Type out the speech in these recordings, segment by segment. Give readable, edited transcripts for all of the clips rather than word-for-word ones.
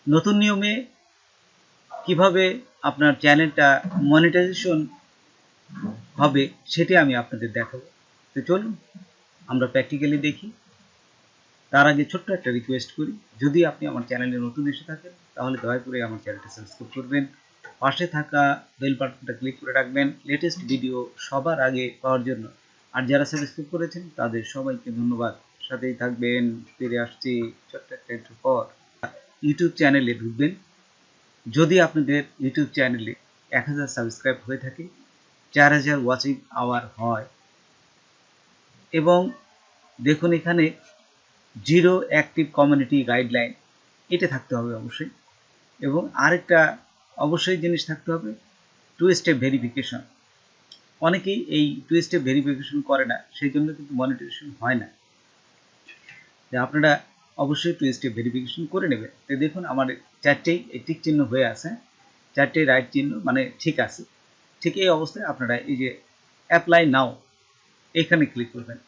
নতুন নিয়মে কিভাবে আপনার চ্যানেলটা মনিটাইজেশন হবে সেটি আমি আপনাদের দেখাবো। তো চলুন আমরা প্র্যাকটিক্যালি দেখি। তার আগে ছোট্ট একটা রিকোয়েস্ট করি, যদি আপনি আমার চ্যানেলে নতুন এসে থাকেন তাহলে দয়া করে আমার চ্যানেলটা সাবস্ক্রাইব করবেন, পাশে থাকা বেল বাটনটা ক্লিক করে রাখবেন লেটেস্ট ভিডিও সবার আগে পাওয়ার জন্য। আর যারা সাবস্ক্রাইব করেছেন তাদের সবাইকে ধন্যবাদ। সাথেই থাকবেন। ফিরে আসছি ছোট্ট একটা একটু পর। ইউটিউব চ্যানেলে ঢুকবেন। যদি আপনাদের ইউটিউব চ্যানেলে 1000 সাবস্ক্রাইব হয়ে থাকে, 4000 ওয়াচিং আওয়ার হয়, এবং দেখুন এখানে জিরো অ্যাক্টিভ কমিউনিটি গাইডলাইন, এটা থাকতে হবে অবশ্যই। এবং আরেকটা অবশ্যই জিনিস থাকতে হবে, 2 স্টেপ ভেরিফিকেশন। অনেকেই এই 2 স্টেপ ভেরিফিকেশন করে না, সেই জন্য কিন্তু মনিটাইজেশন হয় না। আপনারা অবশ্যই 2 স্টেপ ভেরিফিকেশন করে নেবেন। তো দেখুন আমার 4টেই টিক চিহ্ন হয়ে আছে, 4টেই রাইট চিহ্ন, মানে ঠিক আছে। ঠিক এই অবস্থায় আপনারা এই যে অ্যাপ্লাই নাও এখানে ক্লিক করবেন।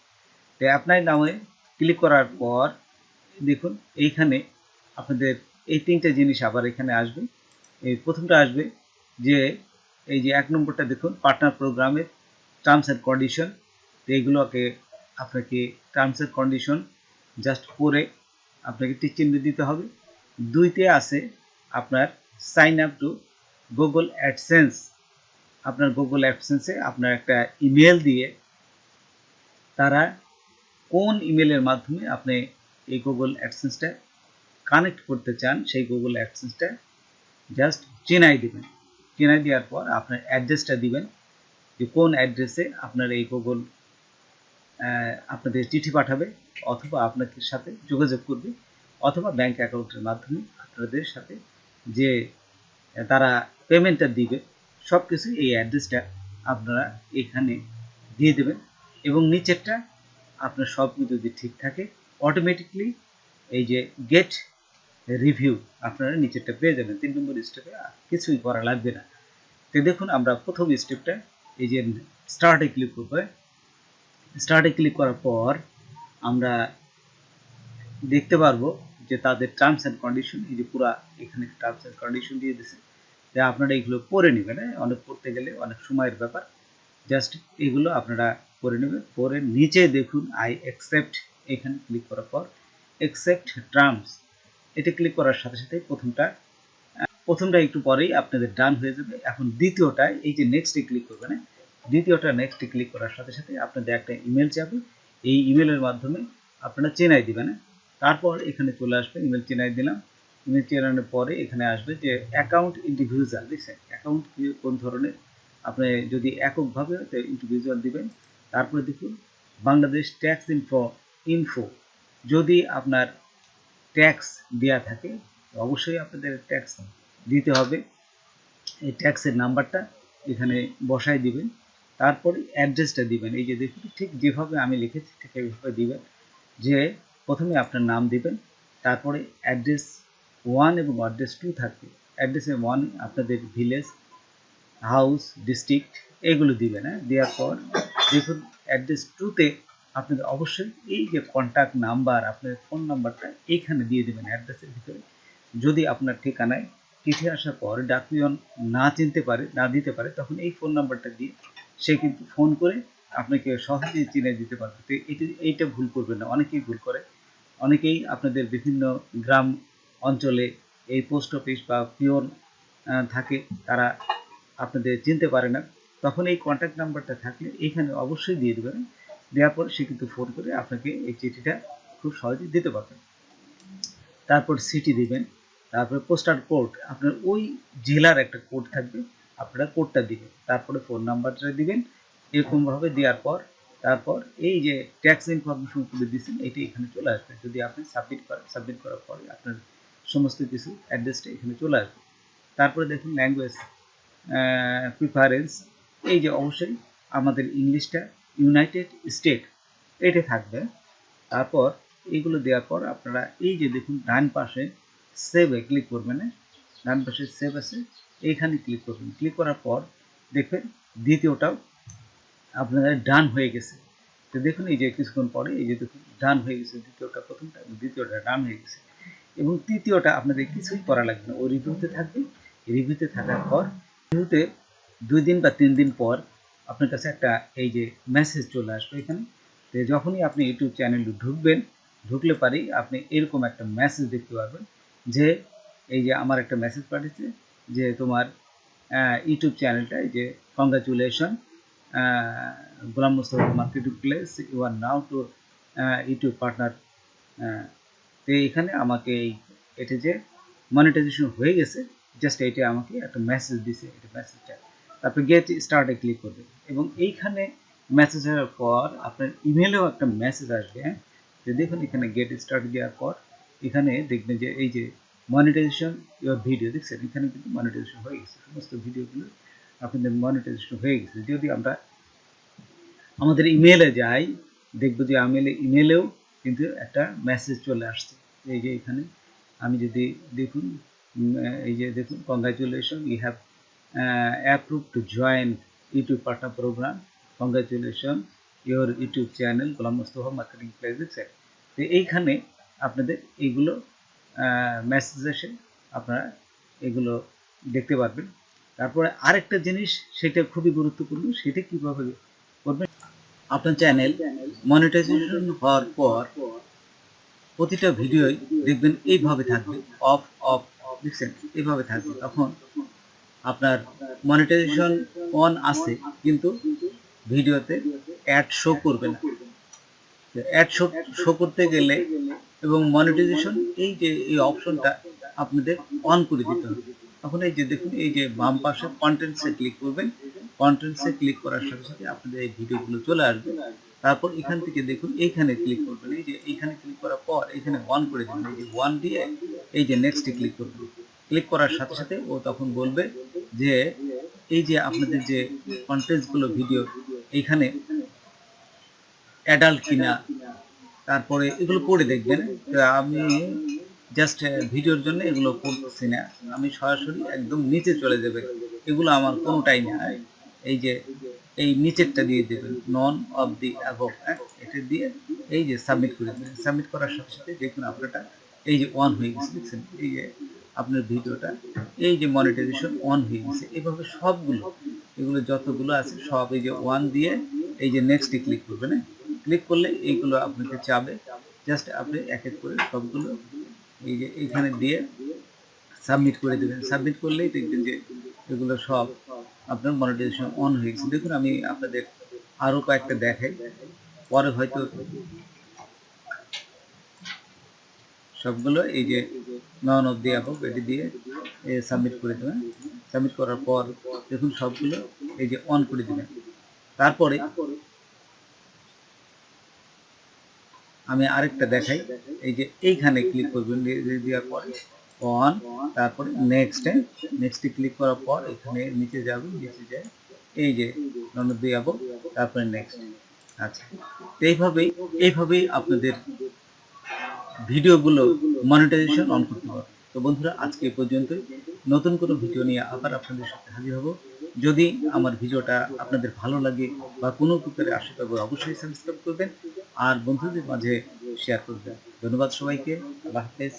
তো অ্যাপ্লাই নাওয়ে ক্লিক করার পর দেখুন এইখানে আপনাদের এই 3টে জিনিস আবার এখানে আসবে। এই প্রথমটা আসবে যে এই যে 1 নম্বরটা দেখুন পার্টনার প্রোগ্রামের টার্মস অ্যান্ড কন্ডিশন। তো এইগুলোকে আপনাকে টার্মস অ্যান্ড কন্ডিশন জাস্ট পড়ে আপনাকে টিক চিহ্ন দিতে হবে। 2তে আছে আপনার sign up to Google AdSense. আপনার গুগল অ্যাডসেন্সে আপনার একটা ইমেল দিয়ে তারা কোন ইমেলের মাধ্যমে আপনি এই গুগল অ্যাডসেন্সটা কানেক্ট করতে চান সেই গুগল অ্যাডসেন্সটা জাস্ট চেনাই দেবেন। চেনাই দেওয়ার পর আপনার অ্যাড্রেসটা দিবেন, যে কোন অ্যাড্রেসে আপনার এই গুগল আপনাদের চিঠি পাঠাবে, অথবা আপনাদের সাথে যোগাযোগ করবে, অথবা ব্যাংক অ্যাকাউন্টের মাধ্যমে আপনাদের সাথে যে তারা পেমেন্টটা দিবে, সব কিছু এই অ্যাড্রেসটা আপনারা এখানে দিয়ে দেবেন। এবং নিচেরটা আপনার সব যদি ঠিক থাকে অটোমেটিকলি এই যে গেট রিভিউ আপনারা নিচেরটা পেয়ে যাবেন। 3 নম্বর স্টেপে কিছুই করা লাগবে না। তো দেখুন আমরা প্রথম স্টেপটা এই যে স্টার্টে ক্লিক করবো। স্টার্টে ক্লিক করার পর আমরা দেখতে পারবো যে তাদের টার্মস অ্যান্ড কন্ডিশন, এই যে পুরা এখানে টার্মস অ্যান্ড কন্ডিশন দিয়ে দিচ্ছে। তাই আপনারা এগুলো পড়ে নেবেন, অনেক পড়তে গেলে অনেক সময়ের ব্যাপার। জাস্ট এগুলো আপনারা করে নেবেন। পরে নিচে দেখুন আই অ্যাকসেপ্ট, এখানে ক্লিক করার পর অ্যাকসেপ্ট টার্মস, এটা ক্লিক করার সাথে সাথে প্রথমটা একটু পরেই আপনাদের ডান হয়ে যাবে। এখন দ্বিতীয়টা এই যে নেক্সটে ক্লিক করবেন, দ্বিতীয়টা নেক্সটে ক্লিক করার সাথে সাথে আপনাদের একটা ইমেল যাবে। এই ইমেলের মাধ্যমে আপনারা চেনাই দিবেন। তারপর এখানে চলে আসবে, ইমেল চেনাই দিলাম। ইমেল চেনানোর পরে এখানে আসবে যে অ্যাকাউন্ট ইন্ডিভিজুয়াল, দেখছেন অ্যাকাউন্ট কোন ধরনের, আপনি যদি এককভাবে ইন্ডিভিজুয়াল দিবেন। তারপরে দেখুন বাংলাদেশ ট্যাক্স ইনফো, যদি আপনার ট্যাক্স দেওয়া থাকে অবশ্যই আপনাদের ট্যাক্স দিতে হবে। এই ট্যাক্সের নাম্বারটা এখানে বসায় দিবেন। তারপরে অ্যাড্রেসটা দিবেন, এই যে দেখুন ঠিক যেভাবে আমি লিখেছি ঠিক এইভাবে দিবেন। যে প্রথমে আপনার নাম দিবেন, তারপরে অ্যাড্রেস 1 এবং অ্যাড্রেস 2 থাকবে। অ্যাড্রেসে 1 আপনাদের ভিলেজ, হাউস, ডিস্ট্রিক্ট এগুলো দিবেন। দেওয়ার পর দেখুন অ্যাড্রেস 2তে আপনাদের অবশ্যই এই যে কন্ট্যাক্ট নাম্বার, আপনার ফোন নাম্বারটা এইখানে দিয়ে দেবেন অ্যাড্রেসের ভিতরে। যদি আপনার ঠিকানায় চিঠি আসার পর ডাকপিয়ন না চিনতে পারে, না দিতে পারে, তখন এই ফোন নাম্বারটা দিয়ে সে কিন্তু ফোন করে আপনাকে সহজেই চিনে দিতে পারবে। তো এইটা ভুল করবেন না, অনেকেই ভুল করে। অনেকেই আপনাদের বিভিন্ন গ্রাম অঞ্চলে এই পোস্ট অফিস বা পিয়ন থাকে, তারা আপনাদের চিনতে পারে না। তখন এই কন্ট্যাক্ট নাম্বারটা থাকলে এইখানে অবশ্যই দিয়ে দেবেন। দেওয়ার পর সে কিন্তু ফোন করে আপনাকে এই চিঠিটা খুব সহজেই দিতে পারবেন। তারপর সিটি দিবেন, তারপরে পোস্টাল কোড, আপনার ওই জেলার একটা কোড থাকবে, আপনারা কোডটা দিবেন। তারপরে ফোন নাম্বারটা দিবেন। এরকমভাবে দেওয়ার পর তারপর এই যে ট্যাক্স ইনফরমেশন করে দিচ্ছেন এটি এখানে চলে আসবে। যদি আপনি সাবমিট করেন, সাবমিট করার পরে আপনার সমস্ত কিছু অ্যাড্রেসটা এখানে চলে আসবে। তারপরে দেখুন ল্যাঙ্গুয়েজ প্রিফারেন্স, এই যে অবশ্যই আমাদের ইংলিশটা ইউনাইটেড স্টেট এটা থাকবে। তারপর এইগুলো দেওয়ার পর আপনারা এই যে দেখুন ডান পাশে সেভে ক্লিক করবেন, ডান পাশে সেভ আছে, এইখানে ক্লিক করবেন। ক্লিক করার পর দেখবেন দ্বিতীয়টাও আপনাদের ডান হয়ে গেছে। তো দেখুন এই যে কিছুক্ষণ পরে এই যে দেখুন ডান হয়ে গেছে, দ্বিতীয়টা প্রথমটা দ্বিতীয়টা ডান হয়ে গেছে। এবং তৃতীয়টা আপনাদের কিছুই করা লাগবে না, ও রিভিউতে থাকবে। রিভিউতে থাকার পর রিভিউতে 2 দিন বা 3 দিন পর আপনার কাছে একটা এই যে মেসেজ চলে আসবে এখানে। তো যখনই আপনি ইউটিউব চ্যানেলে ঢুকবেন, ঢুকলে পারেই আপনি এরকম একটা মেসেজ দেখতে পারবেন যে এই যে আমার একটা মেসেজ পাঠিয়েছে যে তোমার ইউটিউব চ্যানেলটা এই যে congratulation Golam Mostafa marketing place, you are now to YouTube partner. তো এখানে আমাকে এটা যে মনিটাইজেশন হয়ে গেছে, জাস্ট এটা আমাকে একটা মেসেজ দিছে, এটা মেসেজটা। তারপরে গেট স্টার্টে ক্লিক করবে এবং এইখানে মেসেজ হওয়ার পর আপনার ইমেলেও একটা মেসেজ আসবে। হ্যাঁ, তো দেখুন এখানে গেট স্টার্ট দেওয়ার পর এখানে দেখবেন যে এই যে মনিটাইজেশন ইউর ভিডিও, দেখছেন এখানে কিন্তু মনিটাইজেশন হয়ে গেছে, সমস্ত ভিডিওগুলো আপনাদের মনিটাইজেশন হয়ে গেছে। যদি আমরা আমাদের ইমেলে যাই, দেখব যে ইমেলেও কিন্তু একটা মেসেজ চলে আসছে। এই যে এখানে আমি যদি দেখুন, এই যে দেখুন congratulation you have approve to join YouTube partner program, congratulation your YouTube channel Golam Mostafa marketing place, দেখছেন। তো এইখানে আপনাদের এইগুলো মেসেজ এসে আপনারা এগুলো দেখতে পারবেন। তারপরে আরেকটা জিনিস, সেটা খুবই গুরুত্বপূর্ণ, সেটা কীভাবে করবেন। আপনার চ্যানেল মনিটাইজেশন হওয়ার পর প্রতিটা ভিডিওই দেখবেন এইভাবে থাকবে, অফ অফ, দেখছেন এইভাবে থাকবে। তখন আপনার মনিটাইজেশন অন আছে কিন্তু ভিডিওতে অ্যাড শো করবে না। অ্যাড শো করতে গেলে এবং মনিটাইজেশন এই যে এই অপশনটা আপনাদের অন করে দিতে হবে। তখন এই যে দেখুন এই যে বাম পাশে কন্টেন্টসে ক্লিক করবেন, কন্টেন্টসে ক্লিক করার সাথে সাথে আপনাদের এই ভিডিওগুলো চলে আসবে। তারপর এখান থেকে দেখুন এইখানে ক্লিক করবেন, এই যে এইখানে ক্লিক করার পর এখানে অন করে দেবেন, এই যে ওয়ান দিয়ে এই যে নেক্সটে ক্লিক করবেন। ক্লিক করার সাথে সাথে ও তখন বলবে যে এই যে আপনাদের যে কন্টেন্টসগুলো ভিডিও এইখানে অ্যাডাল্ট কিনা, তারপরে এগুলো পড়ে দেখবেন। তো আমি জাস্ট ভিডিওর জন্য এগুলো পড়তেছি না, আমি সরাসরি একদম নিচে চলে যাবে, এগুলো আমার কোনোটাই না। এই যে এই নিচেরটা দিয়ে দেবেন, নন অফ দি অ্যাবভ, এটা দিয়ে এই যে সাবমিট করে দেবেন। সাবমিট করার সাথে সাথে দেখুন আপনারটা এই যে অন হয়ে গেছে, দেখছেন এই যে আপনার ভিডিওটা এই যে মনিটাইজেশন অন হয়ে গেছে। এভাবে সবগুলো এগুলো যতগুলো আছে সব এই যে ওয়ান দিয়ে এই যে নেক্সটে ক্লিক করবেন। ক্লিক করলে এইগুলো আপনাকে চাবে, জাস্ট আপনি এক এক করে সবগুলো এই যে এইখানে দিয়ে সাবমিট করে দেবেন। সাবমিট করলেই দেখবেন যে এগুলো সব আপনার মনিটাইজেশন অন হয়ে গেছে। দেখুন আমি আপনাদের আরও কয়েকটা দেখাই, পরে হয়তো সবগুলো এই যে নন অফ দি অ্যাবভ এটি দিয়ে সাবমিট করে দেবেন। সাবমিট করার পর দেখুন সবগুলো এই যে অন করে দেবেন। তারপরে আমি আরেকটা দেখাই, এই যে এইখানে ক্লিক করবেন, দেওয়ার পরে অন, তারপরে নেক্সটে ক্লিক করার পর এখানে নিচে যাবেন, নিচে যায় এই যে নন অফ দি অ্যাবভ, তারপরে নেক্সট। আচ্ছা, এইভাবেই আপনাদের ভিডিওগুলো মনিটাইজেশন অন করতে পারবে। তো বন্ধুরা আজকে এই পর্যন্তই, নতুন কোনো ভিডিও নিয়ে আবার আপনাদের সাথে হাজির হব। যদি আমার ভিডিওটা আপনাদের ভালো লাগে বা কোনো উপকারে আসে তবে অবশ্যই সাবস্ক্রাইব করবেন আর বন্ধুদের মাঝে শেয়ার করবেন। ধন্যবাদ সবাইকে, আল্লাহ হাফেজ।